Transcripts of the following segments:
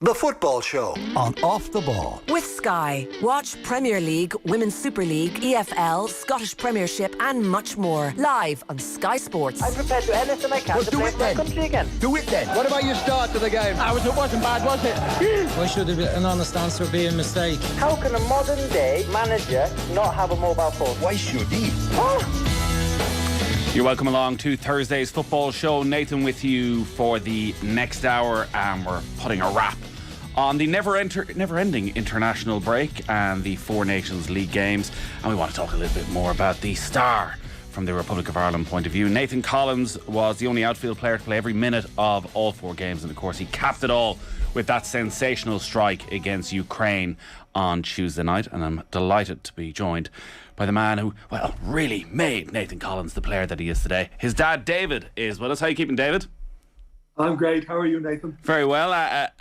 The Football Show on Off the Ball. With Sky. Watch Premier League, Women's Super League, EFL, Scottish Premiership and much more. Live on Sky Sports. I'm prepared to do anything I can to play for my country again. Do it then. What about your start to the game? It wasn't bad, was it? Why should an honest answer be a mistake? How can a modern day manager not have a mobile phone? Why should he? You're welcome along to Thursday's Football Show. Nathan with you for the next hour, and we're putting a wrap on the never-ending international break and the Four Nations League games. And we want to talk a little bit more about the star from the Republic of Ireland point of view. Nathan Collins was the only outfield player to play every minute of all four games, and of course he capped it all with that sensational strike against Ukraine on Tuesday night. And I'm delighted to be joined by the man who, well, really made Nathan Collins the player that he is today. His dad, David, is with us. How are you keeping, David? I'm great. How are you, Nathan? Very well.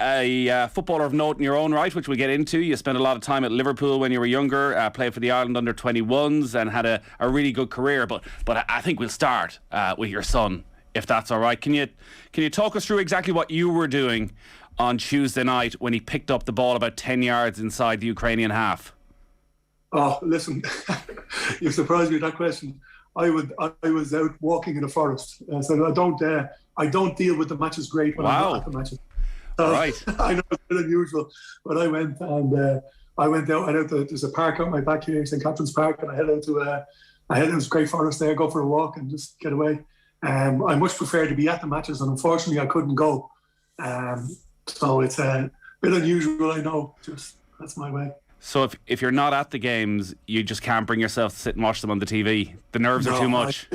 A footballer of note in your own right, which we'll get into. You spent a lot of time at Liverpool when you were younger, played for the Ireland under-21s and had a really good career. But I think we'll start with your son, if that's all right. Can you talk us through exactly what you were doing on Tuesday night when he picked up the ball about 10 yards inside the Ukrainian half? Oh, listen, you surprised me with that question. I was out walking in the forest, so I don't deal with the matches great when I'm not at the matches. Right. I know it's a bit unusual, but I went out. There's a park out my back here, St. Catherine's Park, and I head out to Great Forest there, go for a walk and just get away. I much prefer to be at the matches, and unfortunately I couldn't go. So it's a bit unusual, I know. Just that's my way. So if you're not at the games, you just can't bring yourself to sit and watch them on the TV. The nerves are too much.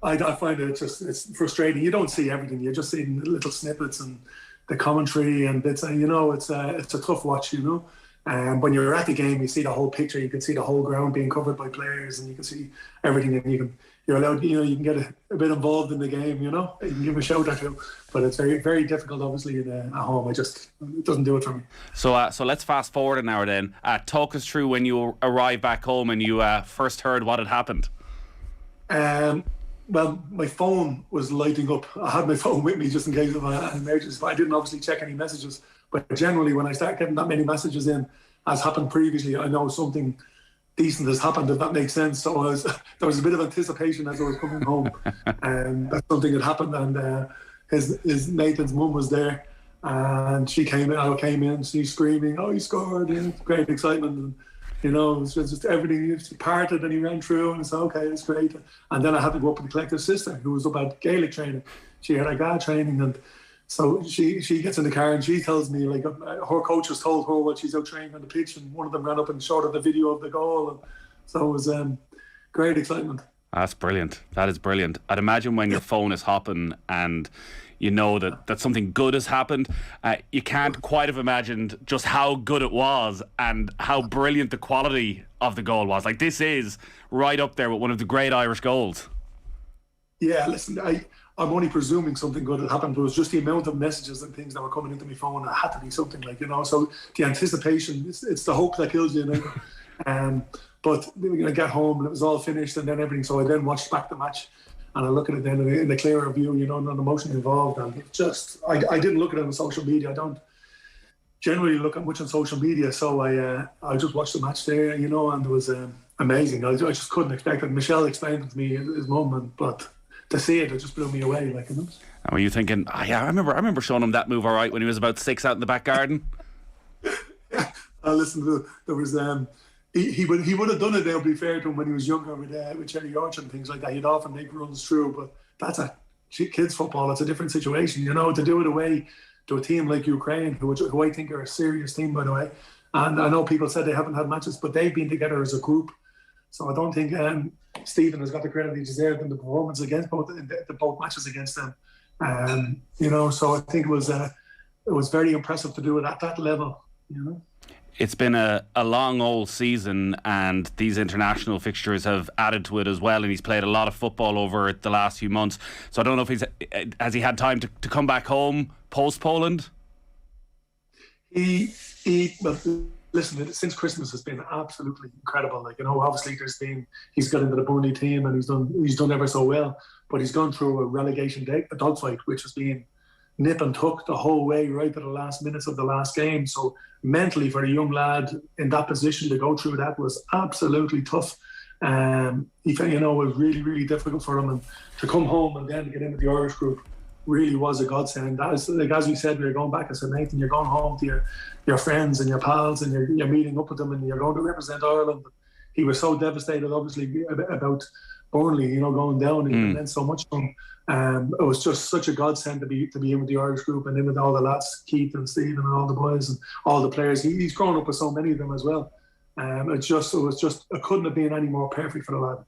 I find it's frustrating. You don't see everything. You're just seeing little snippets and the commentary, and it's a tough watch. When you're at the game, you see the whole picture. You can see the whole ground being covered by players, and you can see everything. And you're allowed. You can get a bit involved in the game. You can give a shout or two, but it's very, very difficult. Obviously, at home, it doesn't do it for me. So let's fast forward an hour then. Talk us through when you arrived back home and you first heard what had happened. Well, my phone was lighting up. I had my phone with me just in case of an emergency, but I didn't obviously check any messages. But generally, when I start getting that many messages in, as happened previously, I know something decent has happened, if that makes sense. So there was a bit of anticipation as I was coming home, and that something had happened. And his Nathan's mum was there, and she came in. I came in, she's screaming, "Oh, he scored!" And great excitement. And, it was just everything. He parted and he ran through, and I said, "Okay, it's great." And then I had to go up and collect his sister, who was up at Gaelic training. She had a GA training, and so she gets in the car and she tells me, like, her coach has told her what she's out training on the pitch, and one of them ran up and showed her the video of the goal, and so it was great excitement. That's brilliant. That is brilliant. I'd imagine when your phone is hopping and you know that something good has happened, you can't quite have imagined just how good it was and how brilliant the quality of the goal was. Like, this is right up there with one of the great Irish goals. Yeah, listen, I'm only presuming something good had happened, but it was just the amount of messages and things that were coming into my phone. It had to be something, so the anticipation, it's the hope that kills you, But I got home and it was all finished and then everything. So I then watched back the match and I look at it then in the clearer view, none emotion involved. And it just, I didn't look at it on social media. I don't generally look at much on social media. So I just watched the match there, and it was amazing. I just couldn't expect it. Michelle explained it to me, his mum, but to see it just blew me away. And were you thinking, I remember showing him that move all right when he was about 6 out in the back garden? Yeah, listen, there was... He would have done it, to be fair to him, when he was younger with Cherry Orchard and things like that. He'd often make runs through, but that's a kids' football. It's a different situation, to do it away to a team like Ukraine, who I think are a serious team, by the way. And I know people said they haven't had matches, but they've been together as a group. So I don't think Stephen has got the credit he deserved in the performance against both matches against them. So I think it was very impressive to do it at that level. It's been a long old season, and these international fixtures have added to it as well, and he's played a lot of football over the last few months. So I don't know if has he had time to come back home post Poland? Well, listen, since Christmas has been absolutely incredible. Obviously he's got into the Burnley team and he's done ever so well, but he's gone through a relegation a dogfight, which has been nip and tuck the whole way right to the last minutes of the last game. So mentally for a young lad in that position to go through that was absolutely tough. He, it was really, really difficult for him, and to come home and then get into the Irish group really was a godsend. That is, like, as we said, we were going back. I said, Nathan, you're going home to your friends and your pals, and you're meeting up with them, and you're going to represent Ireland. He was so devastated, obviously, about Burnley, going down. It meant so much to him. It was just such a godsend to be in with the Irish group and in with all the lads, Keith and Stephen and all the boys and all the players. He's grown up with so many of them as well. It couldn't have been any more perfect for the lad.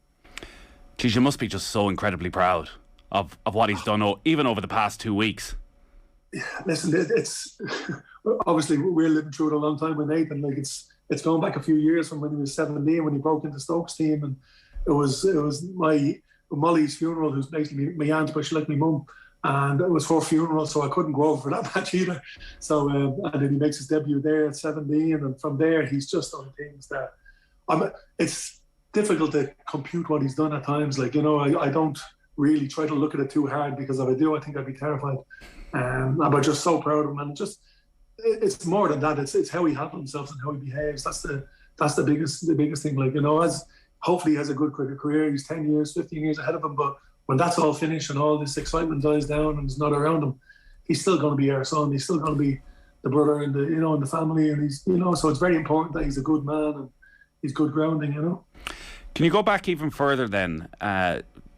Geez, you must be just so incredibly proud of what he's done, even over the past 2 weeks. Yeah, listen, it's obviously we're living through it a long time with Nathan. Like it's going back a few years from when he was 17, when he broke into Stokes team, and it was my Molly's funeral, who's basically my aunt, but she like my mum, and it was her funeral, so I couldn't go over for that match either. So and then he makes his debut there at 17, and from there he's just done things that it's difficult to compute what he's done at times. Like, I don't really try to look at it too hard, because if I do, I think I'd be terrified. I'm just so proud of him, and it's more than that. It's how he handles himself and how he behaves. That's the biggest thing. Like, as hopefully he has a good career. He's 10 years, 15 years ahead of him. But when that's all finished and all this excitement dies down and is not around him, he's still going to be our son. He's still going to be the brother in the family, and he's so it's very important that he's a good man and he's good grounding. Can you go back even further then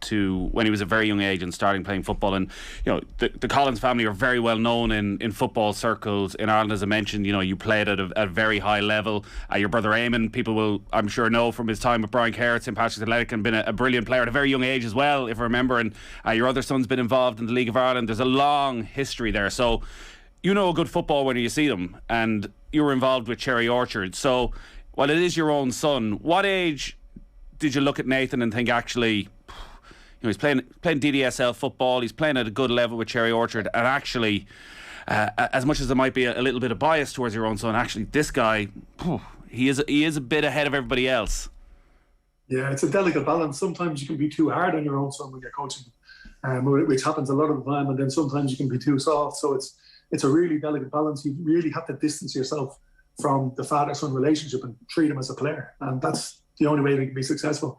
to when he was a very young age and starting playing football? And the Collins family are very well known in football circles in Ireland. As I mentioned, you played at a very high level. Your brother Eamon, people will, I'm sure, know from his time with Brian Kerr at St Patrick's Athletic, and been a brilliant player at a very young age as well, if I remember. And your other son's been involved in the League of Ireland. There's a long history there. So a good football when you see them, and you were involved with Cherry Orchard. So while it is your own son, what age did you look at Nathan and think, actually, he's playing DDSL football, he's playing at a good level with Cherry Orchard, and actually, as much as there might be a little bit of bias towards your own son, actually this guy, he is a bit ahead of everybody else. Yeah, it's a delicate balance. Sometimes you can be too hard on your own son when you're coaching, which happens a lot of the time, and then sometimes you can be too soft. So it's a really delicate balance. You really have to distance yourself from the father-son relationship and treat him as a player, and that's the only way we can be successful.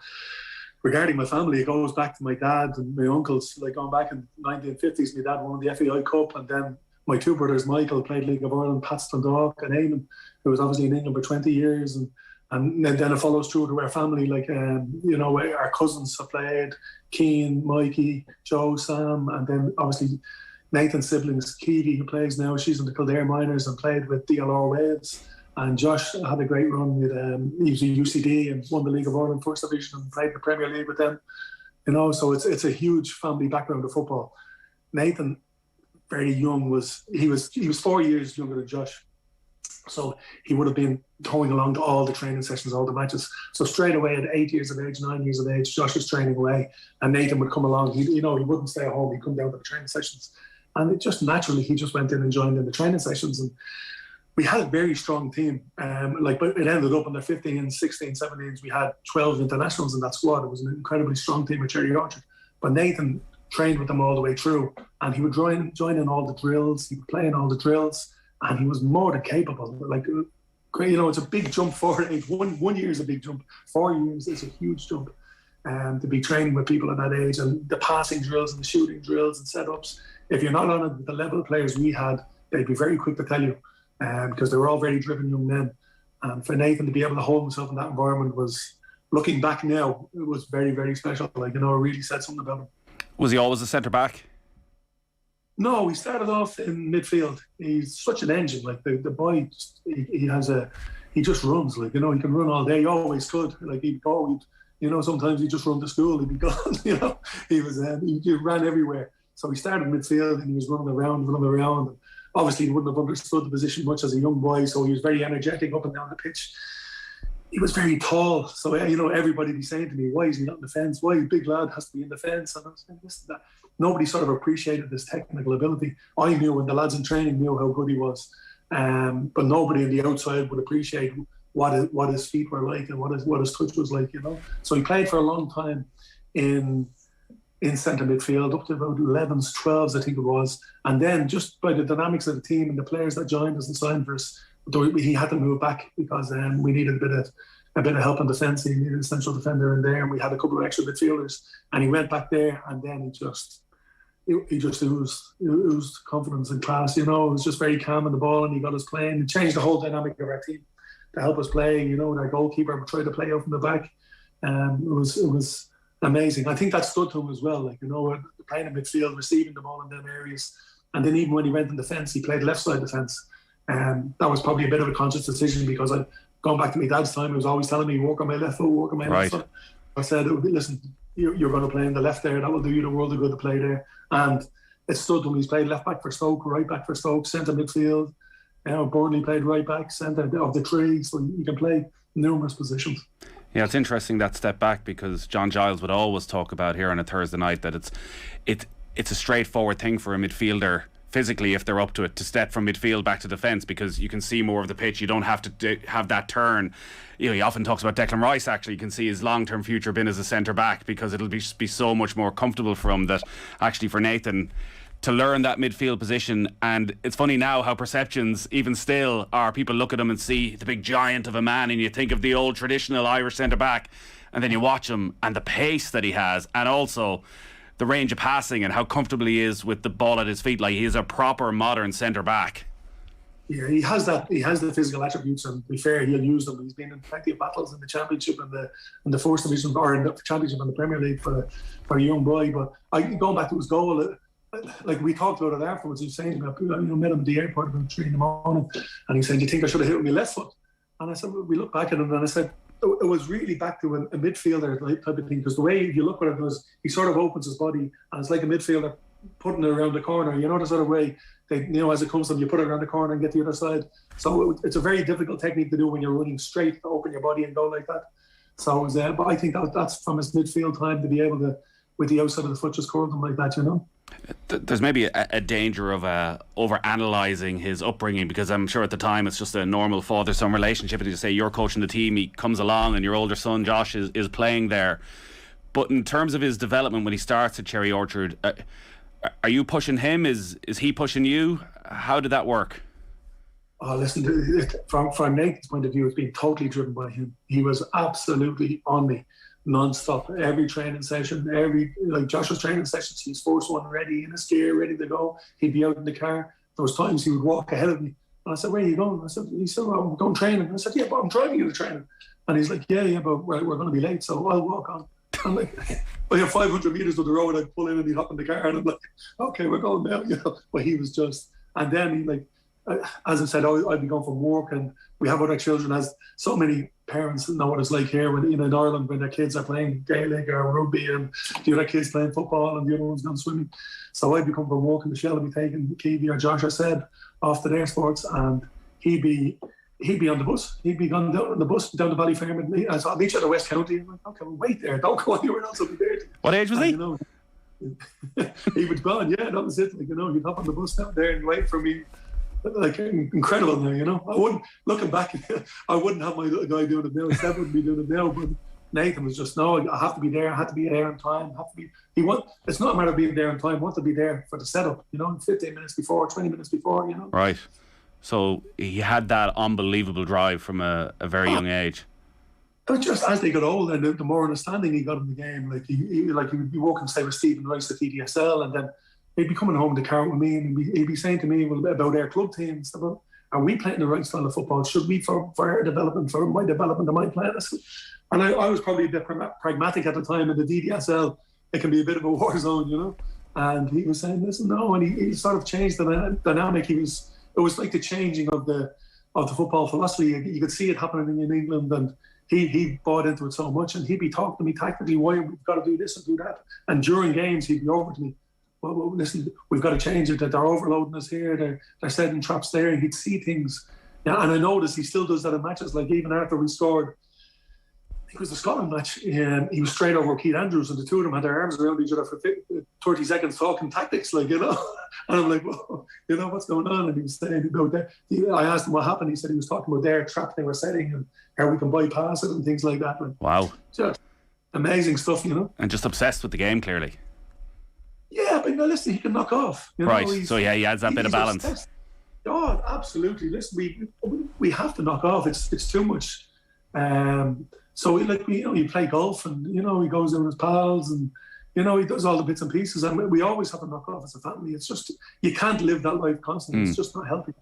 Regarding my family, it goes back to my dad and my uncles. Like, going back in the 1950s, my dad won the FAI Cup, and then my two brothers, Michael, played League of Ireland, Pats Dundalk, and Eamon, who was obviously in England for 20 years, and then it follows through to our family. Like, our cousins have played, Keane, Mikey, Joe, Sam, and then obviously Nathan's siblings, Katie, who plays now, she's in the Kildare Miners and played with DLR Waves. And Josh had a great run with he was at UCD and won the League of Ireland First Division and played the Premier League with them. So it's a huge family background of football. Nathan, very young, he was 4 years younger than Josh, so he would have been going along to all the training sessions, all the matches. So straight away at 8 years of age, 9 years of age, Josh was training away, and Nathan would come along. He wouldn't stay at home. He'd come down to the training sessions, and it just naturally he just went in and joined in the training sessions. And we had a very strong team. But it ended up in the 15, 16, 17s. We had 12 internationals in that squad. It was an incredibly strong team at Cherry Orchard. But Nathan trained with them all the way through, and he would join in all the drills. He would play in all the drills, and he was more than capable. Like, it's a big jump forward. 1 year is a big jump. 4 years is a huge jump. To be training with people at that age, and the passing drills and the shooting drills and setups. If you're not on it with the level of players we had, they'd be very quick to tell you. Because they were all very driven young men. And for Nathan to be able to hold himself in that environment was, looking back now, it was very, very special. It really said something about him. Was he always a centre-back? No, he started off in midfield. He's such an engine. Like, the boy, he just runs. He can run all day. He always could. He'd go, sometimes he'd just run to school. He'd be gone, he ran everywhere. So he started midfield and he was running around. Obviously, he wouldn't have understood the position much as a young boy, so he was very energetic up and down the pitch. He was very tall, so everybody be saying to me, "Why is he not in the fence? Why a big lad has to be in the fence?" And I was saying, "Listen, that." Nobody sort of appreciated his technical ability. I knew, and the lads in training knew how good he was, but nobody on the outside would appreciate what his feet were like and what his touch was like. So he played for a long time in in centre midfield, up to about 11s, 12s, I think it was. And then just by the dynamics of the team and the players that joined us and signed for us, he had to move back because we needed a bit of help in defence. He needed a central defender in there, and we had a couple of extra midfielders. And he went back there, and then he just oozed confidence and class. You know, it was just very calm on the ball, and he got us playing. It changed the whole dynamic of our team to help us play. You know, our goalkeeper tried to play out from the back. It was amazing. I think that stood to him as well. Like, you know, playing in midfield, receiving the ball in them areas, and then even when he went in defence, he played left side defence. That was probably a bit of a conscious decision because going back to my dad's time, he was always telling me, work on my left foot, work on my left foot. I said, listen, you're going to play in the left there. That will do you the world of good to play there. And it stood to him. He's played left back for Stoke, right back for Stoke, centre midfield. Burnley played right back, centre of the three. So you can play numerous positions. Yeah, it's interesting that step back because John Giles would always talk about here on a Thursday night that it's a straightforward thing for a midfielder physically, if they're up to it, to step from midfield back to defence because you can see more of the pitch. You don't have to have that turn. You know, he often talks about Declan Rice. Actually, you can see his long-term future being as a centre back because it'll be so much more comfortable for him. That actually for Nathan to learn that midfield position. And it's funny now how perceptions even still are, people look at him and see the big giant of a man and you think of the old traditional Irish centre back, and then you watch him and the pace that he has, and also the range of passing and how comfortable he is with the ball at his feet. Like, he is a proper modern centre back. Yeah, he has that. He has the physical attributes, and to be fair, he'll use them. He's been in plenty of battles in the Championship and the First Division, or in the Championship and the Premier League for a young boy. But going back to his goal, like we talked about it afterwards, he was saying, met him at the airport about 3 a.m, and he said, "Do you think I should have hit with my left foot?" And I said, we looked back at him, and I said, it was really back to a midfielder type of thing, because the way you look at it was he sort of opens his body, and it's like a midfielder putting it around the corner. You know, the sort of way as it comes to them, you put it around the corner and get the other side. So it's a very difficult technique to do when you're running straight, to open your body and go like that. So it was, but I think that's from his midfield time to be able to, with the outside of the foot, just curl them like that, you know. There's maybe a danger of over-analysing his upbringing, because I'm sure at the time it's just a normal father-son relationship, and you say you're coaching the team, he comes along and your older son Josh is playing there. But in terms of his development when he starts at Cherry Orchard, are you pushing him? Is he pushing you? How did that work? Oh, listen, from Nathan's point of view, it's been totally driven by him. He was absolutely on me non-stop. Every training session, like Josh's training sessions, he's first one ready in his gear, ready to go. He'd be out in the car. There was times he would walk ahead of me. And I said, "Where are you going?" He said, "Well, I'm going training." I said, "Yeah, but I'm driving you to training." And he's like, yeah, but we're going to be late, so I'll walk on. I'm like, well, you're 500 metres to the road, I'd pull in and he'd hop in the car, and I'm like, okay, we're going now, you know. But he was just, and then he, like, as I said, I'd be going from work, and we have other children, as so many parents know what it's like here when, in Ireland, when their kids are playing Gaelic or rugby, and the other kids playing football and the other one's going swimming. So I'd be coming from work, and Michelle would be taking Kiwi or Josh, I said, off to their sports, and he'd be on the bus. He'd be gone down on the bus down to Ballyfermot and me. I said, "I'll meet you at the West County." I'm like, "Okay, well, wait there. Don't go anywhere else. I'll be there." What age was he? You know, he was gone. Yeah, that was it. Like, you know, he'd hop on the bus down there and wait for me. Like, incredible now, you know. Looking back, I wouldn't have my little guy doing it now. Seb wouldn't be doing it now. But Nathan was just, no, I have to be there. I have to be there on time. It's not a matter of being there on time. I want to be there for the setup, you know, 15 minutes before, 20 minutes before, you know. Right. So he had that unbelievable drive from a very young age. But just as they got older, the more understanding he got in the game, like he would be walking, say, with Stephen Rice at EDSL, and then he'd be coming home in the car with me, and he'd be saying to me about our club team and stuff. Are we playing the right style of football? Should we, for our development, for my development, am I playing this? And I was probably a bit pragmatic at the time. In the DDSL, it can be a bit of a war zone, you know. And he was saying, listen, no, and he sort of changed the dynamic. It was like the changing of the football philosophy. You could see it happening in England, and he bought into it so much, and he'd be talking to me tactically, why we've got to do this and do that. And during games, he'd be over to me, well, listen, we've got to change it, that they're overloading us here, they're setting traps there, and he'd see things. Yeah, and I noticed he still does that in matches, like even after we scored, I think it was the Scotland match, he was straight over Keith Andrews, and the two of them had their arms around each other for 30 seconds talking tactics, like, you know. And I'm like, well, you know, what's going on? And he was saying about that. I asked him what happened. He said he was talking about their trap they were setting and how we can bypass it and things like that. Like, wow. Just amazing stuff, you know. And just obsessed with the game, clearly. Yeah, but no, listen, he can knock off. Right. So yeah, he adds that bit of balance. God, absolutely. Listen, we have to knock off. It's too much. So you play golf, and he goes in with his pals, and he does all the bits and pieces, and we always have to knock off as a family. It's just, you can't live that life constantly. It's just not healthy.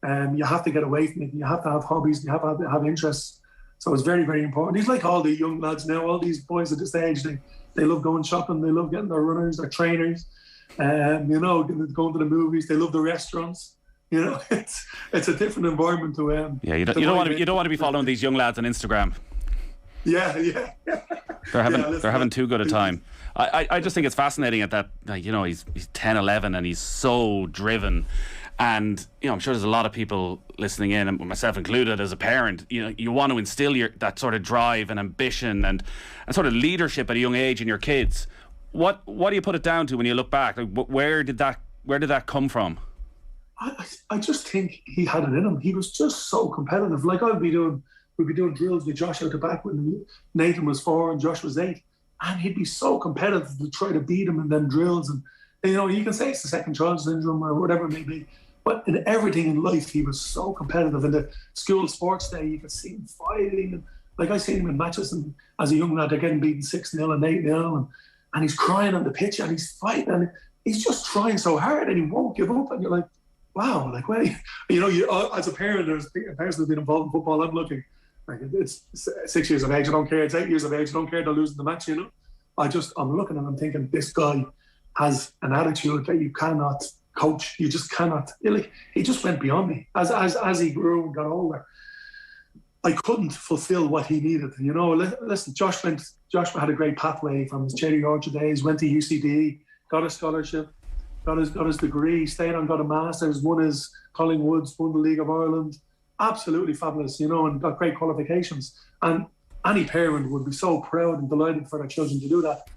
You have to get away from it. You have to have hobbies. You have to have interests. So it's very, very important. He's like all the young lads now. All these boys at this age, they love going shopping. They love getting their runners, their trainers. Going to the movies. They love the restaurants. It's a different environment to you don't want to be following these young lads on Instagram. Yeah. They're having too good a time. I just think it's fascinating at that. He's 10, 11, and he's so driven. And I'm sure there's a lot of people listening in, and myself included as a parent. You want to instill that sort of drive and ambition and sort of leadership at a young age in your kids. What do you put it down to when you look back? Like, where did that come from? I just think he had it in him. He was just so competitive. Like, we'd be doing drills with Josh out the back when Nathan was 4 and Josh was 8, and he'd be so competitive to try to beat him in them drills. And you can say it's the second child syndrome or whatever it may be, but in everything in life he was so competitive. In the school sports day, you could see him fighting, and like, I seen him in matches, and as a young lad they're getting beaten 6-0 and 8-0, and he's crying on the pitch, and he's fighting, and he's just trying so hard, and he won't give up. And you're like, wow, like, wait, as a parent, there's a person who's been involved in football. I'm looking, like, it's 6 years of age, I don't care. It's 8 years of age, I don't care. They're losing the match. I'm looking and I'm thinking, this guy has an attitude that you cannot coach. You just cannot. He just went beyond me as he grew and got older. I couldn't fulfill what he needed. Listen, Josh had a great pathway from his Cherry Orchard days. Went to UCD, got a scholarship, got his degree, stayed on, got a master's, won his Collingwoods, won the League of Ireland. Absolutely fabulous, and got great qualifications. And any parent would be so proud and delighted for their children to do that.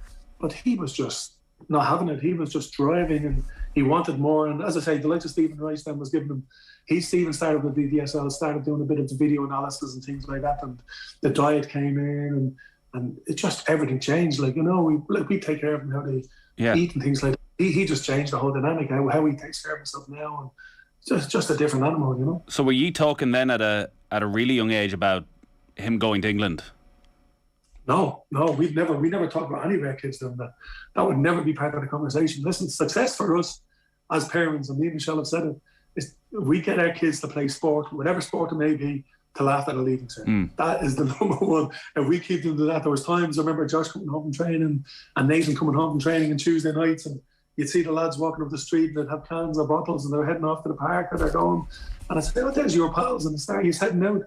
But he was just not having it. He was just driving, and he wanted more. And as I say, the likes of Stephen Rice then was giving him. Stephen started with the DSL, started doing a bit of the video analysis and things like that. And the diet came in, and it just, everything changed. We take care of him, how they eat and things like that. He just changed the whole dynamic, how he takes care of himself now, and just a different animal, So were you talking then at a really young age about him going to England? No, we never talked about any of our kids doing that. That would never be part of the conversation. Listen, success for us as parents, and me and Michelle have said it, is we get our kids to play sport, whatever sport it may be, till after the leaving cert. That is the number one. If we keep them to that, there was times I remember Josh coming home from training and Nathan coming home from training on Tuesday nights, and you'd see the lads walking up the street and they'd have cans or bottles and they're heading off to the park or they're going. And I said, oh, there's your pals. And the start, he's heading out.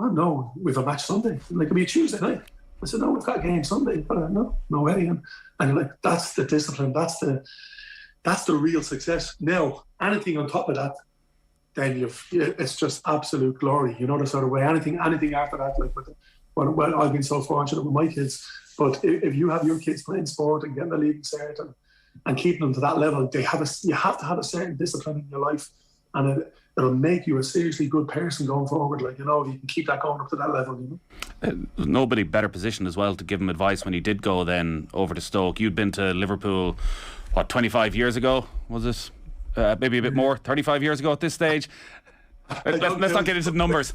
Oh, no, we've a match Sunday. Like, it'll be a Tuesday night. I said, no, we've got a game Sunday. But no way. And you're like, that's the discipline. That's the real success. Now, anything on top of that, then it's just absolute glory. The sort of way. Anything after that, like, well, I've been so fortunate with my kids. But if you have your kids playing sport and getting a leaving cert and keeping them to that level, you have to have a certain discipline in your life, and it'll make you a seriously good person going forward. If you can keep that going up to that level, Nobody better positioned as well to give him advice when he did go then over to Stoke. You'd been to Liverpool, 25 years ago, was it? Maybe a bit more, 35 years ago at this stage. Let's not get into the numbers.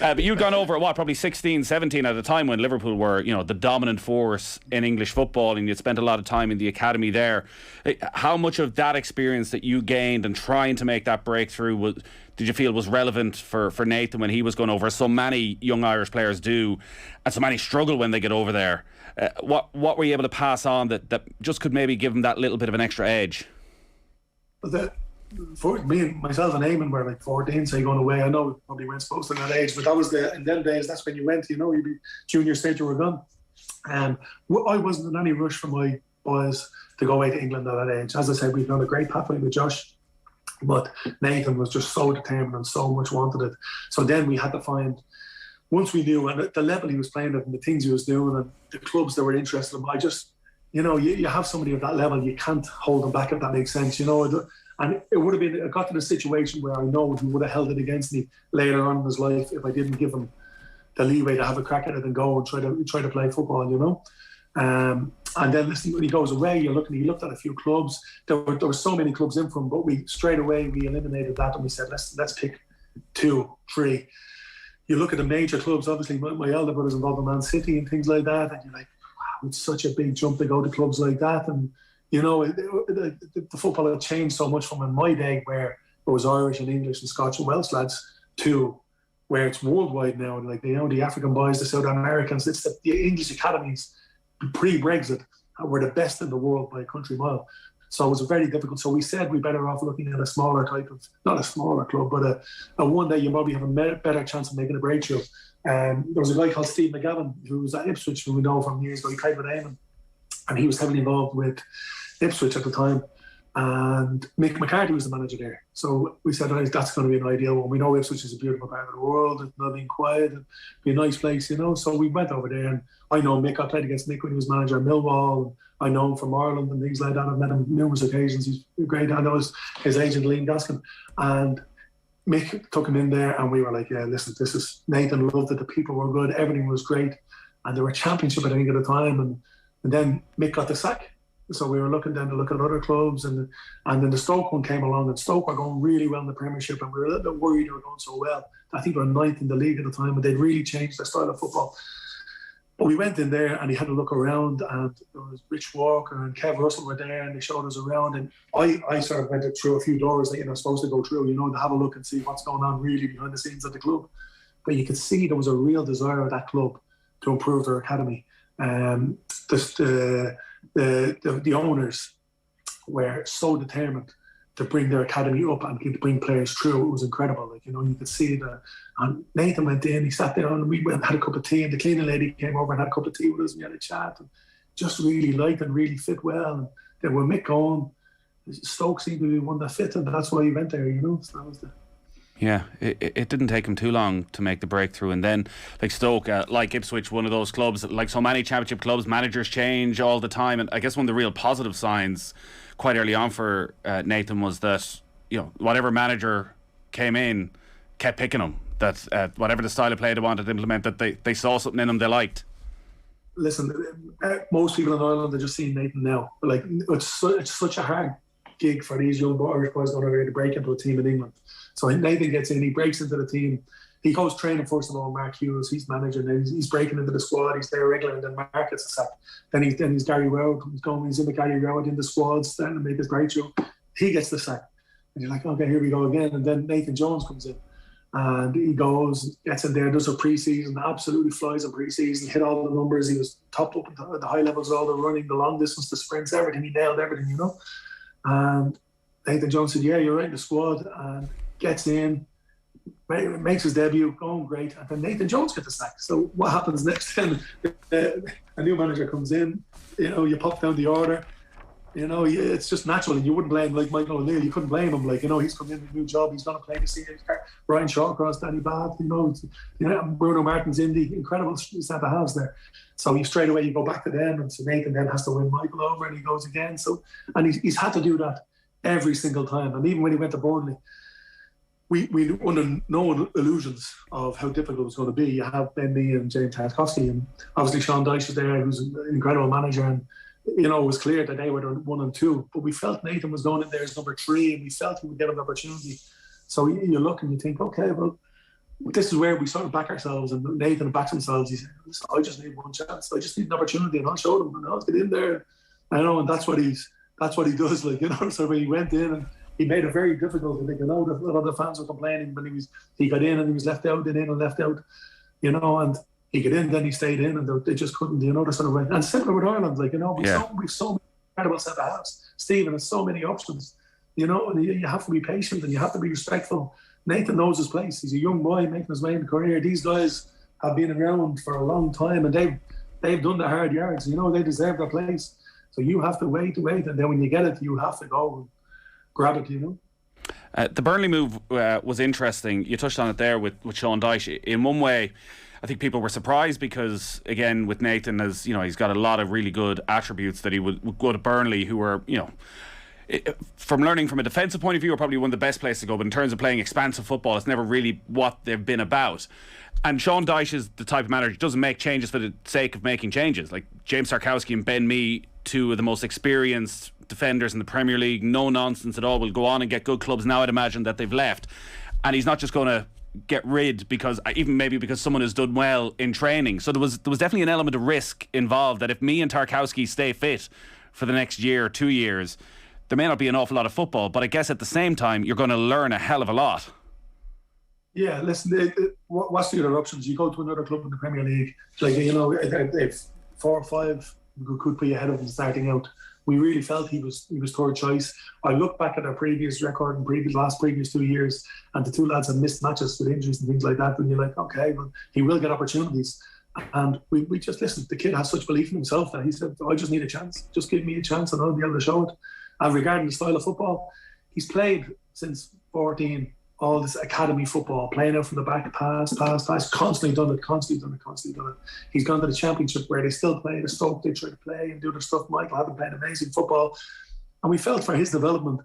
But you'd gone over probably 16, 17 at a time when Liverpool were, the dominant force in English football, and you'd spent a lot of time in the academy there. How much of that experience that you gained and trying to make that breakthrough did you feel was relevant for Nathan when he was going over? So many young Irish players do, and so many struggle when they get over there. What were you able to pass on that just could maybe give them that little bit of an extra edge? For me and myself and Eamon were like 14, so going away. I know we probably weren't supposed to in that age, but that was in them days, that's when you went, you'd be junior stage, you were gone. I wasn't in any rush for my boys to go away to England at that age. As I said, we've done a great pathway with Josh, but Nathan was just so determined and so much wanted it. So then we had to find, once we knew, and the level he was playing at and the things he was doing and the clubs that were interested in him, I just, you have somebody at that level, you can't hold them back, if that makes sense, And it would have been, it got to the situation where I know he would have held it against me later on in his life if I didn't give him the leeway to have a crack at it and go and try to play football, And then listen, when he goes away, he looked at a few clubs. There were so many clubs in for him, but we straight away eliminated that and we said let's pick 2, 3. You look at the major clubs. Obviously, my elder brother's involved in Man City and things like that, and you're like, wow, it's such a big jump to go to clubs like that. And you know, the football had changed so much from in my day where it was Irish and English and Scotch and Welsh lads to where it's worldwide now. Like, you know, the African boys, the South Americans, it's the English academies pre-Brexit were the best in the world by a country mile. So it was very difficult. So we said we better off looking at a smaller type of, not a smaller club, but a one that you probably have a better chance of making a breakthrough. There was a guy called Steve McGavin who was at Ipswich, who we know from years ago. He played with Eamon, and he was heavily involved with Ipswich at the time. And Mick McCarthy was the manager there. So we said, oh, that's going to be an ideal one. We know Ipswich is a beautiful part of the world. It's not being quiet. It'd be a nice place, you know. So we went over there, and I know Mick. I played against Mick when he was manager at Millwall. I know him from Ireland and things like that. I've met him numerous occasions. He's great. I know his agent, Liam Gaskin. And Mick took him in there, and we were like, yeah, listen, this is, Nathan loved it. The people were good. Everything was great. And they were championship, I think, at the time. And then Mick got the sack. So we were looking then to look at other clubs, and then the Stoke one came along, and Stoke were going really well in the Premiership, and we were a little bit worried they were going so well. I think they were 9th in the league at the time, but they'd really changed their style of football. But we went in there, and he had a look around, and there was Rich Walker and Kev Russell were there, and they showed us around, and I sort of went through a few doors that you're not supposed to go through, you know, to have a look and see what's going on really behind the scenes at the club. But you could see there was a real desire of that club to improve their academy. The owners were so determined to bring their academy up and to bring players through. It was incredible. Like, you know, you could see that. And Nathan went in, he sat down, and we went and had a cup of tea, and the cleaning lady came over and had a cup of tea with us, and we had a chat, and just really liked and really fit well. And then when Mick gone, Stoke seemed to be one that fit, and that's why he went there, you know. So that was the... Yeah, it didn't take him too long to make the breakthrough. And then, like Stoke, like Ipswich, one of those clubs, like so many championship clubs, managers change all the time. And I guess one of the real positive signs quite early on for Nathan was that, you know, whatever manager came in kept picking him. That whatever the style of play they wanted to implement, that they saw something in him they liked. Listen, most people in Ireland are just seeing Nathan now. Like, it's such a hard gig for these young Irish boys going over here to break into a team in England. So Nathan gets in, he breaks into the team. He goes training first of all, Mark Hughes, he's managing, and he's breaking into the squad, he's there regular, and then Mark gets a sack. Then he's Gary Rowett, he's in the Gary Rowett in the squad, starting to make his breakthrough. He gets the sack. And you're like, okay, here we go again. And then Nathan Jones comes in. And he goes, gets in there, does a pre-season, absolutely flies in pre-season, hit all the numbers. He was topped up at the high levels, all the running, the long distance, the sprints, everything. He nailed everything, you know. And Nathan Jones said, yeah, you're right in the squad. And gets in, makes his debut, going great. And then Nathan Jones gets the sack. So what happens next? Then a new manager comes in, you know, you pop down the order. You know, it's just natural, and you wouldn't blame, like Michael O'Neill, you couldn't blame him. Like, you know, he's come in with a new job, he's going to play the season. Ryan Shawcross, Danny Bath, you know, Bruno Martins, Indy, incredible centre halves there. So straight away you go back to them, and so Nathan then has to win Michael over, and he goes again. So, and he's had to do that every single time. And even when he went to Burnley, we under no illusions of how difficult it was going to be. You have Ben Mee and James Tarkowski, and obviously Sean Dyche was there, who's an incredible manager, and you know, it was clear that they were 1 and 2, but we felt Nathan was going in there as number 3, and we felt he would get an opportunity. So you look and you think, okay, well, this is where we sort of back ourselves, and Nathan backs himself. He said, I just need one chance. I just need an opportunity, and I'll show them, and I'll get in there. I know, and that's what he does, like, you know. So when he went in, and he made it very difficult. I think, you know, a lot of the fans were complaining when he got in, and he was left out, and in and left out, you know, and he got in, then he stayed in, and they just couldn't, you know, the sort of way. And similar with Ireland, like, you know, we've so many incredible centre halves. Stephen has so many options, you know, and you have to be patient and you have to be respectful. Nathan knows his place. He's a young boy making his way in the career. These guys have been around for a long time, and they've done the hard yards. You know, they deserve their place. So you have to wait, and then when you get it, you have to go and grab it, you know. The Burnley move was interesting. You touched on it there with Sean Dyche. In one way, I think people were surprised because, again, with Nathan, as you know, he's got a lot of really good attributes that he would go to Burnley, who were, you know, from learning from a defensive point of view, are probably one of the best places to go. But in terms of playing expansive football, it's never really what they've been about. And Sean Dyche is the type of manager who doesn't make changes for the sake of making changes. Like James Tarkowski and Ben Mee, two of the most experienced defenders in the Premier League, no nonsense at all, will go on and get good clubs now, I'd imagine, that they've left. And he's not just going to get rid because someone has done well in training. So there was definitely an element of risk involved that if Mee and Tarkowski stay fit for the next year or 2 years, there may not be an awful lot of football, but I guess at the same time you're going to learn a hell of a lot. Yeah, listen, what's the other options? You go to another club in the Premier League, like, you know, if 4 or 5 could be ahead of him starting out. We really felt he was third choice. I look back at our previous record and previous 2 years, and the two lads have missed matches with injuries and things like that, and you're like, okay, well, he will get opportunities. And we just listened. The kid has such belief in himself that he said, I just need a chance. Just give me a chance and I'll be able to show it. And regarding the style of football, he's played since 14, all this academy football, playing out from the back, pass, constantly done it. He's gone to the Championship where they still play the Stoke, they try to play and do their stuff. Michael haven't played amazing football. And we felt for his development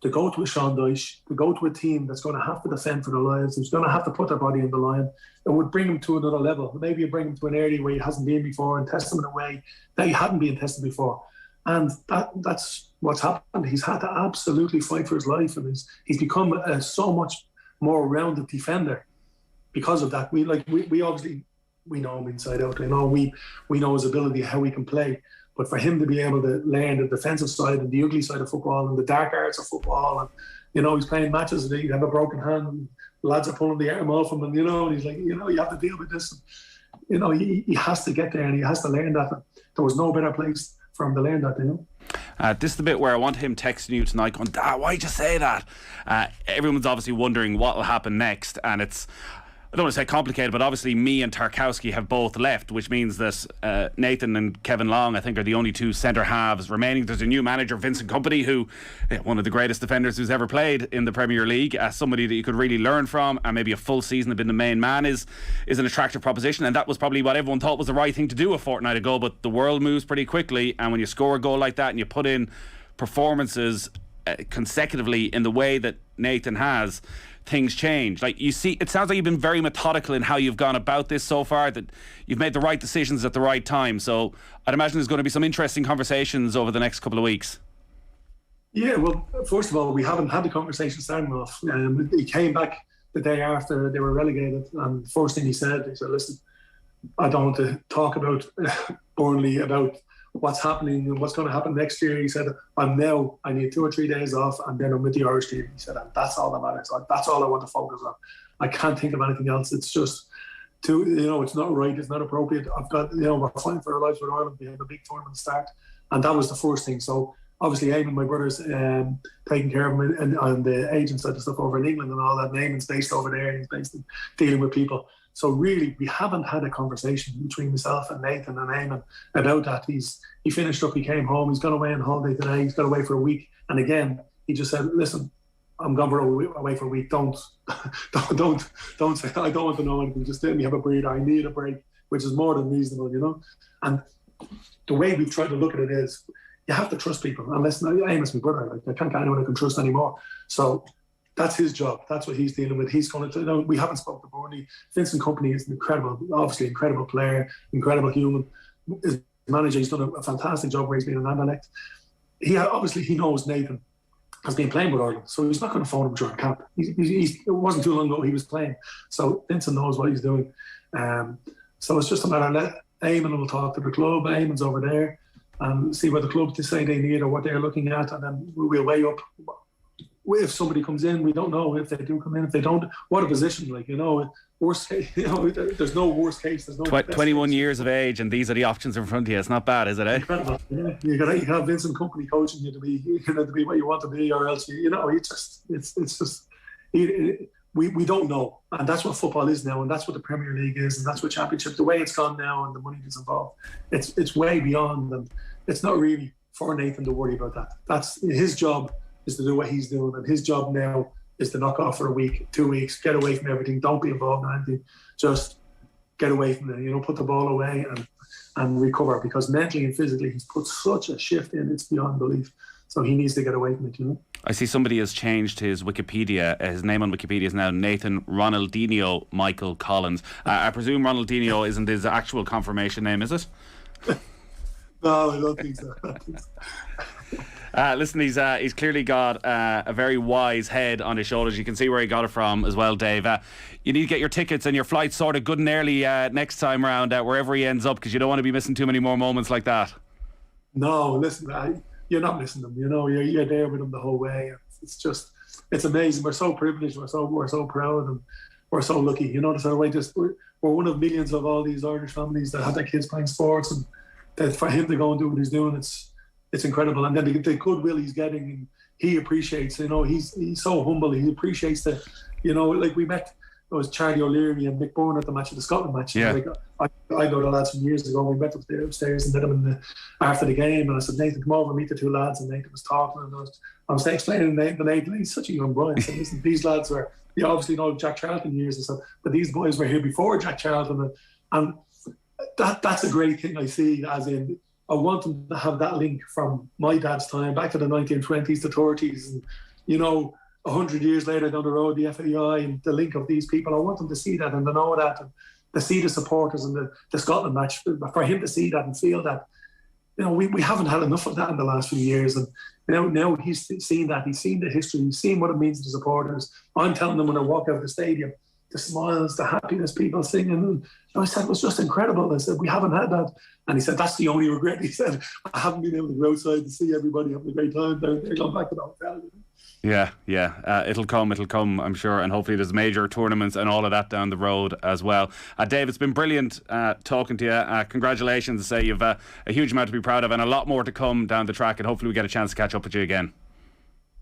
to go to a Sean Dyche, to go to a team that's going to have to defend for their lives, who's going to have to put their body on the line, it would bring him to another level. Maybe you bring him to an area where he hasn't been before and test him in a way that he hadn't been tested before. And that's what's happened. He's had to absolutely fight for his life, and he's become a so much more rounded defender because of that. We obviously know him inside out. You know, we know his ability, how he can play. But for him to be able to learn the defensive side and the ugly side of football and the dark arts of football, and you know, he's playing matches that he'd have a broken hand, and lads are pulling the arm off him, and you know, and he's like, you know, you have to deal with this. And, you know, he has to get there and he has to learn that. There was no better place for him to learn that, you know. This is the bit where I want him texting you tonight going, Dad, why'd you say that? Everyone's obviously wondering what will happen next, and it's, I don't want to say complicated, but obviously Mee and Tarkowski have both left, which means that Nathan and Kevin Long, I think, are the only two centre halves remaining. There's a new manager, Vincent Kompany, who, one of the greatest defenders who's ever played in the Premier League, somebody that you could really learn from, and maybe a full season of being the main man is an attractive proposition, and that was probably what everyone thought was the right thing to do a fortnight ago. But the world moves pretty quickly, and when you score a goal like that and you put in performances consecutively in the way that Nathan has, things change. Like, you see, it sounds like you've been very methodical in how you've gone about this so far, that you've made the right decisions at the right time. So I'd imagine there's going to be some interesting conversations over the next couple of weeks. Yeah, well, first of all, we haven't had the conversation starting off. He came back the day after they were relegated, and the first thing he said, listen, I don't want to talk about Burnley, about what's happening and what's going to happen next year. He said, I need 2 or 3 days off, and then I'm with the Irish team. He said, and that's all that matters. That's all I want to focus on. I can't think of anything else. It's just it's not right. It's not appropriate. I've got, we're fighting for our lives with Ireland. We have a big tournament to start. And that was the first thing. So obviously Eamon, my brother's taking care of him and the agents and stuff over in England and all that. Eamon's based over there, and he's based in dealing with people. So really, we haven't had a conversation between myself and Nathan and Eamon about that. He finished up, he came home, he's gone away on holiday today, he's gone away for a week. And again, he just said, listen, I'm gone away for a week. Don't say, I don't want to know anything. Just let me have a breather. I need a break, which is more than reasonable, you know. And the way we've tried to look at it is, you have to trust people. Unless Eamon's my brother, I can't get anyone I can trust anymore. So that's his job. That's what he's dealing with. He's going to, we haven't spoken to Burnley. Vincent Kompany is an incredible player, incredible human. His manager, he's done a fantastic job where he's been an Anderlecht. He knows Nathan has been playing with Ireland, so he's not going to phone him during camp. It wasn't too long ago he was playing. So Vincent knows what he's doing. So it's just a matter of Eamon will talk to the club. Eamon's over there and see what the club say they need or what they're looking at, and then we'll weigh up. If somebody comes in, we don't know. If they do come in, if they don't, what a position! Worst case, there's no worst case. There's no 21 years of age, and these are the options in front of you. It's not bad, is it? Incredible. Yeah. You have Vincent Kompany coaching you to be what you want to be, or else we don't know, and that's what football is now, and that's what the Premier League is, and that's what Championship. The way it's gone now, and the money that's involved, it's way beyond, and it's not really for Nathan to worry about that. That's his job. Is to do what he's doing, and his job now is to knock off for a week, 2 weeks, get away from everything, don't be involved in anything, just get away from it, put the ball away and recover, because mentally and physically he's put such a shift in, it's beyond belief. So he needs to get away from it, you know. I see somebody has changed his Wikipedia. His name on Wikipedia is now Nathan Ronaldinho Michael Collins. I presume Ronaldinho isn't his actual confirmation name, is it? No, I don't think so. Listen, he's clearly got a very wise head on his shoulders. You can see where he got it from as well, Dave. You need to get your tickets and your flights sorted good and early next time round, wherever he ends up, because you don't want to be missing too many more moments like that. No, listen, you're not missing them. You know, you're there with them the whole way. It's amazing. We're so privileged. We're so proud, and we're so lucky. You know, the sort of way. We're one of millions of all these Irish families that have their kids playing sports, and that for him to go and do what he's doing, it's incredible. And then the goodwill he's getting, and he appreciates. You know, he's so humble. He appreciates the, you know, like we met. It was Charlie O'Leary and Mick Bourne at the match, of the Scotland match. Yeah. Like, I know the lads from years ago. We met upstairs and met them after the game. And I said, Nathan, come over and meet the two lads. And Nathan was talking. And I was explaining to Nathan, he's such a young boy. I said, listen, these lads were, you obviously know Jack Charlton years. I said, but these boys were here before Jack Charlton. And that's a great thing I see, as in, I want them to have that link from my dad's time back to the 1920s to 30s. And, you know, 100 years later down the road, the FAI and the link of these people, I want them to see that and to know that, and to see the supporters in the Scotland match, for him to see that and feel that, you know, we haven't had enough of that in the last few years. And now he's seen that, he's seen the history, he's seen what it means to the supporters. I'm telling them when I walk out of the stadium, the smiles, the happiness, people singing. And I said, it was just incredible. I said, we haven't had that. And he said, that's the only regret. He said, I haven't been able to go outside to see everybody having a great time down there, going back to the hotel. Yeah. It'll come, I'm sure. And hopefully there's major tournaments and all of that down the road as well. Dave, it's been brilliant talking to you. Congratulations. I say you've a huge amount to be proud of, and a lot more to come down the track. And hopefully we get a chance to catch up with you again.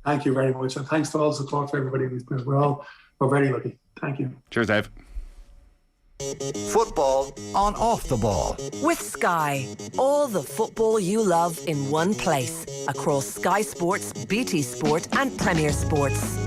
Thank you very much. And thanks for all the support for everybody. We're very lucky. Thank you. Cheers, Dave. Football on Off the Ball. With Sky, all the football you love in one place. Across Sky Sports, BT Sport and Premier Sports.